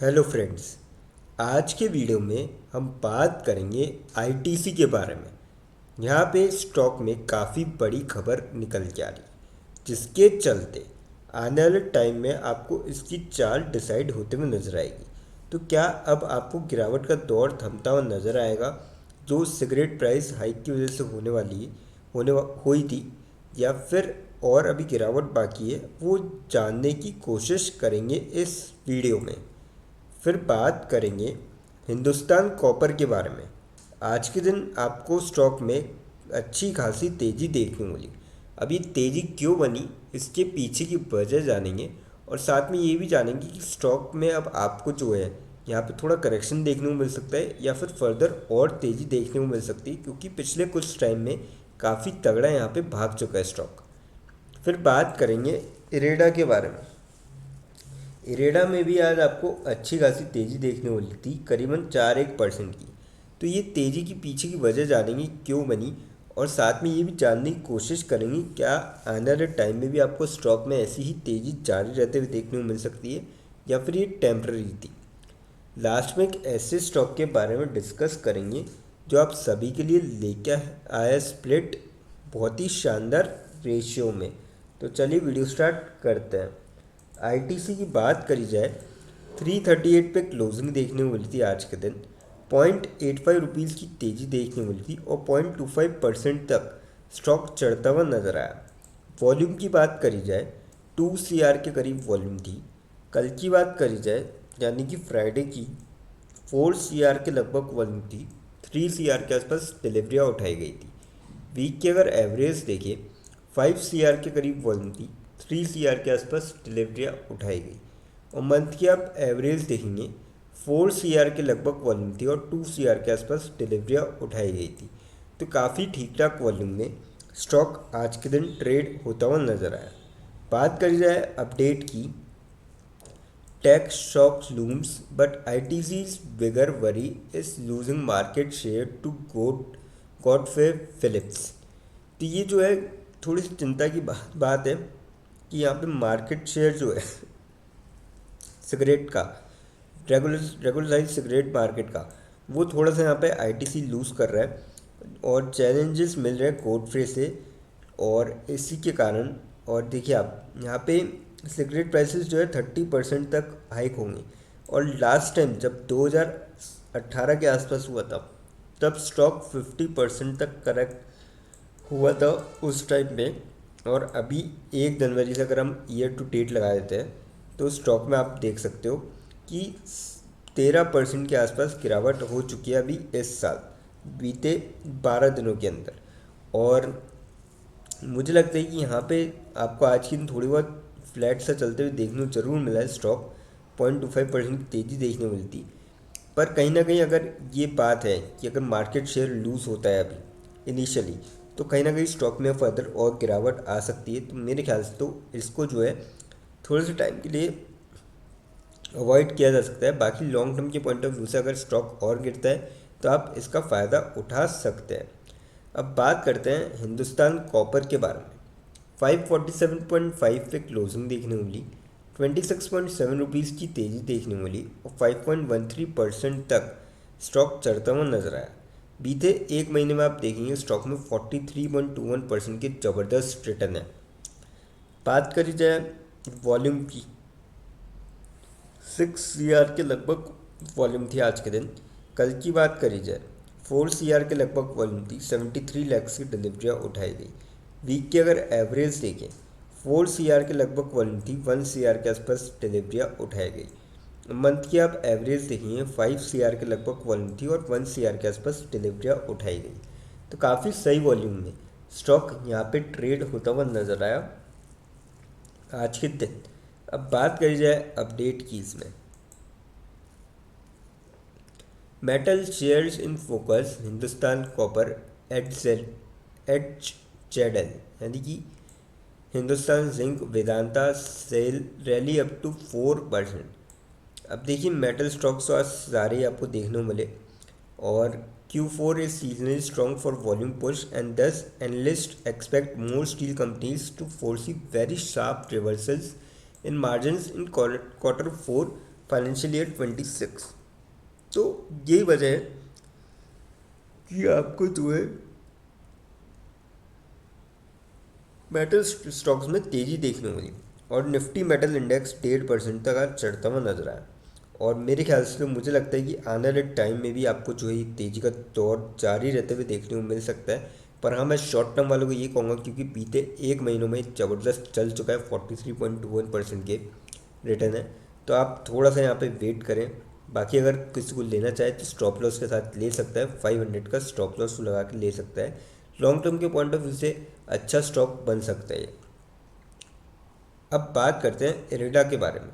Hello friends. आज के video में हम बात करेंगे आईटीसी के बारे में। यहाँ पे स्टॉक में काफ़ी बड़ी खबर निकल के आ रही है, जिसके चलते आने वाले टाइम में आपको इसकी चाल डिसाइड होते हुए नजर आएगी। तो क्या अब आपको गिरावट का दौर थमता हुआ नजर आएगा जो सिगरेट प्राइस हाइक की वजह से हुई थी, या फिर और अभी गिरावट बाकी है, वो जानने की कोशिश करेंगे इस वीडियो में। फिर बात करेंगे हिंदुस्तान कॉपर के बारे में। आज के दिन आपको स्टॉक में अच्छी खासी तेज़ी देखने को मिली। अब ये तेज़ी क्यों बनी, इसके पीछे की वजह जानेंगे, और साथ में ये भी जानेंगे कि स्टॉक में अब आपको जो है यहाँ पे थोड़ा करेक्शन देखने को मिल सकता है या फिर फर्दर और तेज़ी देखने को मिल सकती है, क्योंकि पिछले कुछ टाइम में काफ़ी तगड़ा यहाँ पे भाग चुका है स्टॉक। फिर बात करेंगे इरेडा के बारे में। इरेडा में भी आज आपको अच्छी खासी तेज़ी देखने को मिली थी, करीबन 4-1% की। तो ये तेज़ी के पीछे की वजह जानेंगे क्यों बनी, और साथ में ये भी जानने की कोशिश करेंगे क्या आने वाले टाइम में भी आपको स्टॉक में ऐसी ही तेज़ी जारी रहते हुए देखने को मिल सकती है, या फिर ये टेम्पररी थी। लास्ट में एक ऐसे स्टॉक के बारे में डिस्कस करेंगे जो आप सभी के लिए लेके आया स्प्लिट बहुत ही शानदार रेशियो में। तो चलिए वीडियो स्टार्ट करते हैं। आईटीसी की बात करी जाए, 338 पे क्लोजिंग देखने को मिली थी आज के दिन। 0.85 रुपीज़ की तेज़ी देखने को मिली थी और 0.25% तक स्टॉक चढ़ता हुआ नजर आया। वॉल्यूम की बात करी जाए, 2 CR के करीब वॉल्यूम थी। कल की बात करी जाए, यानी कि फ्राइडे की, 4 CR के लगभग वॉल्यूम थी। 3 CR के आसपास डिलीवरियाँ उठाई गई थी। वीक की अगर एवरेज देखें, 5 CR के करीब वॉल्यूम थी। 3 CR के आसपास डिलीवरियाँ उठाई गई। और मंथ की आप एवरेज देखेंगे, 4 CR के लगभग वॉल्यूम थी और 2 CR के आसपास डिलीवरियाँ उठाई गई थी। तो काफ़ी ठीक ठाक वॉल्यूम में स्टॉक आज के दिन ट्रेड होता हुआ नजर आया। बात करी जाए अपडेट की, tech shocks looms, but ITC's bigger worry is losing market share to Godfrey Phillips। तो ये जो है थोड़ी सी चिंता की बात है कि यहाँ पे मार्केट शेयर जो है सिगरेट का, रेगुलराइज सिगरेट मार्केट का, वो थोड़ा सा यहाँ पे आईटीसी लूज़ कर रहा है और चैलेंजेस मिल रहे हैं गोडफ्रे से। और इसी के कारण, और देखिए आप यहाँ पे सिगरेट प्राइसेस जो है 30% तक हाइक होंगे। और लास्ट टाइम जब 2018 के आसपास हुआ था, तब स्टॉक 50% तक करेक्ट हुआ था उस टाइम पे। और अभी 1 जनवरी से अगर हम ईयर टू डेट लगा देते हैं, तो स्टॉक में आप देख सकते हो कि 13% के आसपास गिरावट हो चुकी है अभी इस साल, बीते 12 दिनों के अंदर। और मुझे लगता है कि यहाँ पे आपको आज की दिन थोड़ी बहुत फ्लैट सा चलते हुए देखने को जरूर मिला है स्टॉक। 0.25% की तेज़ी देखने को मिलती, पर कहीं ना कहीं अगर ये बात है कि अगर मार्केट शेयर लूज़ होता है अभी इनिशियली, तो कहीं ना कहीं स्टॉक में फर्दर और गिरावट आ सकती है। तो मेरे ख्याल से तो इसको जो है थोड़े से टाइम के लिए अवॉइड किया जा सकता है। बाकी लॉन्ग टर्म के पॉइंट ऑफ व्यू से अगर स्टॉक और गिरता है तो आप इसका फ़ायदा उठा सकते हैं। अब बात करते हैं हिंदुस्तान कॉपर के बारे में। 547.5 पे क्लोजिंग देखने को मिली। 26.7 रुपीज़ की तेज़ी देखने को मिली और 5.13% तक स्टॉक चढ़ता हुआ नजर आया। बीते एक महीने में आप देखेंगे स्टॉक में 43.21% के ज़बरदस्त रिटर्न है। बात करी जाए वॉल्यूम की, 6 CR के लगभग वॉल्यूम थी आज के दिन। कल की बात करी जाए, 4 CR के लगभग वॉल्यूम थी। 73 लैक्स की डिलीवरियाँ उठाई गई। वीक की अगर एवरेज देखें, 4 CR के लगभग वॉल्यूम थी। 1 CR के आसपास डिलीवरियाँ उठाई गई। मंथ की आप एवरेज देखेंगे, 5 CR के लगभग वॉल्यूम थी और 1 CR के आसपास डिलीवरियाँ उठाई गई। तो काफ़ी सही वॉल्यूम में स्टॉक यहाँ पे ट्रेड होता हुआ नजर आया आज के दिन। अब बात करी जाए अपडेट की इसमें, metal shares in focus, Hindustan copper H Z L, यानी कि Hindustan zinc, Vedanta SAIL rally up to 4%। अब देखिए मेटल स्टॉक्स तो आज सारे आपको देखने को मिले। और Q4 is seasonally strong for volume push, and thus analysts expect more steel companies to foresee very sharp reversals in margins in quarter 4 financial year 26। तो यही वजह है कि आपको जो है मेटल स्टॉक्स में तेज़ी देखने को मिली और निफ्टी मेटल इंडेक्स 1.5% तक आज चढ़ता हुआ नजर आया। और मेरे ख्याल से तो मुझे लगता है कि आने वाले टाइम में भी आपको जो है ये तेज़ी का दौर जारी रहते हुए देखने को मिल सकता है। पर हाँ, मैं शॉर्ट टर्म वालों को ये कहूँगा, क्योंकि बीते एक महीनों में ज़बरदस्त चल चुका है, 43.21% के रिटर्न है। तो आप थोड़ा सा यहाँ पे वेट करें। बाकी अगर किसी को लेना चाहे तो स्टॉप लॉस के साथ ले सकता है, 500 का स्टॉप लॉस लगा के ले सकता है। लॉन्ग टर्म के पॉइंट ऑफ व्यू से अच्छा स्टॉक बन सकता है ये। अब बात करते हैं इरेडा के बारे में।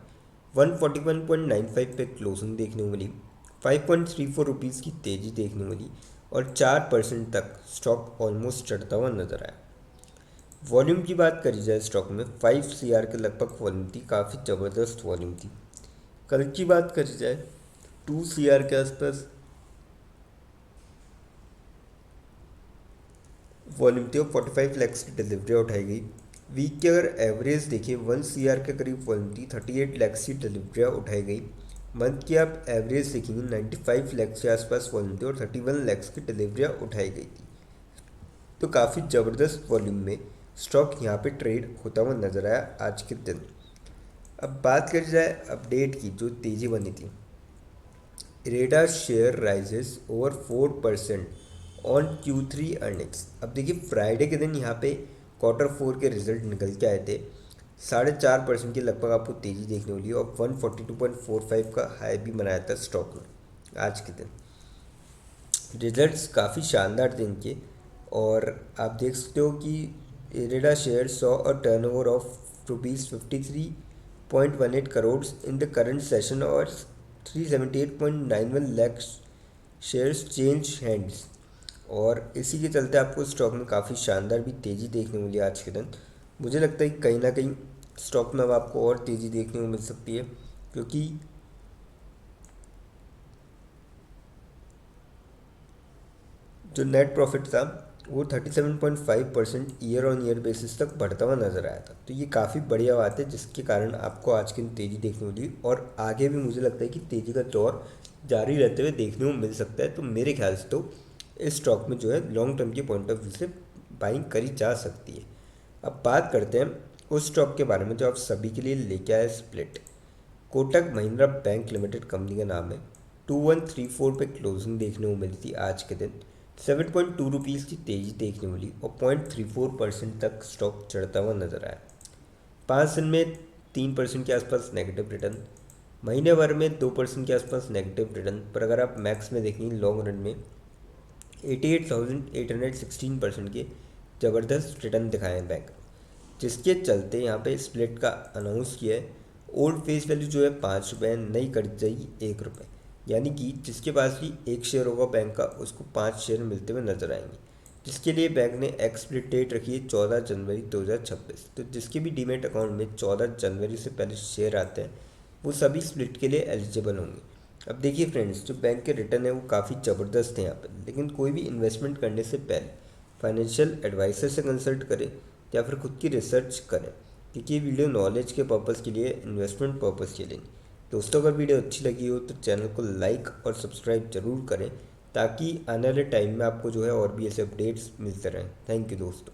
141.95 पे क्लोजिंग देखने को मिली, 5.34 रुपीज़ की तेज़ी देखने को मिली और 4% तक स्टॉक ऑलमोस्ट चढ़ता हुआ नजर आया। वॉल्यूम की बात करी जाए स्टॉक में 5 CR के लगभग वॉल्यूम थी, काफ़ी ज़बरदस्त वॉल्यूम थी। कल की बात करी जाए 2 CR के आसपास वॉल्यूम थी और 45 लैक्स की डिलीवरी उठाई गई। वीक की अगर एवरेज देखिए 1 CR के करीब वॉल्यूम थी, 38 लैक्स की डिलीवरियाँ उठाई गई। मंथ की आप एवरेज देखेंगे 95 लैक्स के आसपास वॉल्यूम थी और 31 लैक्स की डिलीवरियाँ उठाई गई थी। तो काफ़ी ज़बरदस्त वॉल्यूम में स्टॉक यहाँ पे ट्रेड होता हुआ नजर आया आज के दिन। अब बात करी जाए अपडेट की, जो तेज़ी बनी थी। IREDA share rises over 4% on Q3 earnings. अब देखिए फ्राइडे के दिन यहाँ पे Q4 के रिजल्ट निकल के आए थे, 4.5% के लगभग आपको तेज़ी देखने को मिली और 142.45 का हाई भी बनाया था स्टॉक में आज के दिन। रिजल्ट्स काफ़ी शानदार थे इनके और आप देख सकते हो कि IREDA share saw a turnover of ₹53.18 crore in the current session और 378.91 लाख शेयर्स चेंज हैंड्स। और इसी के चलते आपको स्टॉक में काफ़ी शानदार भी तेज़ी देखने को मिली आज के दिन। मुझे लगता है कि कहीं ना कहीं स्टॉक में अब आपको और तेज़ी देखने को मिल सकती है, क्योंकि जो नेट प्रॉफिट था वो 37.5% ईयर ऑन ईयर बेसिस तक बढ़ता हुआ नजर आया था। तो ये काफ़ी बढ़िया बात है, जिसके कारण आपको आज की तेज़ी देखने को मिली और आगे भी मुझे लगता है कि तेज़ी का दौर जारी रहते हुए देखने को मिल सकता है। तो मेरे ख्याल से तो इस स्टॉक में जो है लॉन्ग टर्म के पॉइंट ऑफ व्यू से बाइंग करी जा सकती है। अब बात करते हैं उस स्टॉक के बारे में जो आप सभी के लिए लेके आए, split. Kotak Mahindra bank limited company का नाम है। 2134 पे क्लोजिंग देखने को मिली थी आज के दिन। 7.2 रुपीज़ की तेज़ी देखने को मिली और 0.34% तक स्टॉक चढ़ता हुआ नजर आया। 5 दिन में 3% के आसपास नेगेटिव रिटर्न, महीने भर में 2% के आसपास नेगेटिव रिटर्न। पर अगर आप मैक्स में देखेंगे लॉन्ग रन में 88,816% के ज़बरदस्त रिटर्न दिखाए हैं बैंक, जिसके चलते यहाँ पे स्प्लिट का अनाउंस किया है। ओल्ड फेस वैल्यू जो है 5 रुपये, नई कर जाएगी 1 रुपये, यानी कि जिसके पास भी एक शेयर होगा बैंक का उसको 5 शेयर मिलते हुए नजर आएंगे। जिसके लिए बैंक ने एक्सप्लिट डेट रखी है 14 जनवरी 2026। तो जिसके भी डीमेट अकाउंट में 14 जनवरी से पहले शेयर आते हैं वो सभी स्प्लिट के लिए एलिजिबल होंगे। अब देखिए फ्रेंड्स, जो बैंक के रिटर्न है वो काफ़ी ज़बरदस्त है यहाँ पर, लेकिन कोई भी इन्वेस्टमेंट करने से पहले फाइनेंशियल एडवाइज़र से कंसल्ट करें या फिर खुद की रिसर्च करें, क्योंकि ये वीडियो नॉलेज के पर्पज़ के लिए, इन्वेस्टमेंट पर्पज़ के लिए। दोस्तों अगर वीडियो अच्छी लगी हो तो चैनल को लाइक और सब्सक्राइब जरूर करें, ताकि आने वाले टाइम में आपको जो है और भी ऐसे अपडेट्स मिलते रहें। थैंक यू दोस्तों।